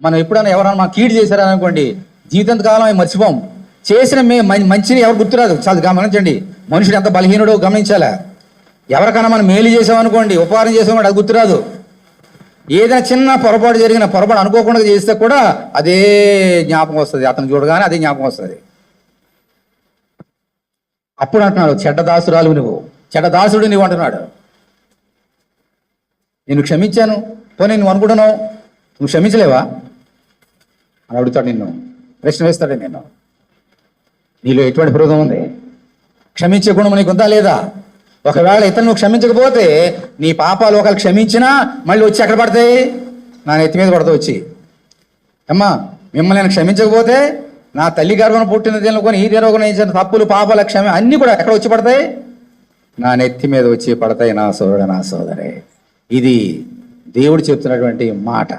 మనం ఎప్పుడైనా ఎవరైనా మనం కీడు చేశారనుకోండి, జీవితాంతకాలం అవి మర్చిపోం. చేసిన మంచిని ఎవరు గుర్తురాదు. చాలా గమనించండి, మనుషుడు ఎంత బలహీనుడో గమనించాలా. ఎవరికైనా మనం మేలు చేసామనుకోండి, ఉపకారం చేసామని అది గుర్తురాదు. ఏదైనా చిన్న పొరపాటు జరిగిన పొరపాటు అనుకోకుండా చేస్తే కూడా అదే జ్ఞాపకం వస్తుంది. అతను చూడగానే అదే జ్ఞాపకం వస్తుంది. అప్పుడు అంటున్నాడు, చెడ్డ దాసురాలు నువ్వు, చెడ్డ దాసుడు నువ్వు అంటున్నాడు. నేను క్షమించాను, పోనీ నువ్వు అనుకుంటున్నావు, నువ్వు క్షమించలేవా అని అడుగుతాడు. నిన్ను ప్రశ్న వేస్తాడు. నేను నీలో ఎటువంటి హృదయం ఉంది? క్షమించే గుణం నీకు ఉందా లేదా? ఒకవేళ ఇతను నువ్వు క్షమించకపోతే నీ పాపాలు ఒకళ్ళు క్షమించినా మళ్ళీ వచ్చి ఎక్కడ పడతాయి? నా నెత్తి మీద పడతావు వచ్చి. అమ్మా, మిమ్మల్ని నేను క్షమించకపోతే నా తల్లి గర్భం పుట్టిన దినకొని ఈ దినకొని తప్పులు పాపాలు అన్నీ కూడా ఎక్కడ వచ్చి పడతాయి? నా నెత్తి మీద వచ్చి పడతాయి. నా సోదరుడు, నా సోదరే, ఇది దేవుడు చెప్తున్నటువంటి మాట.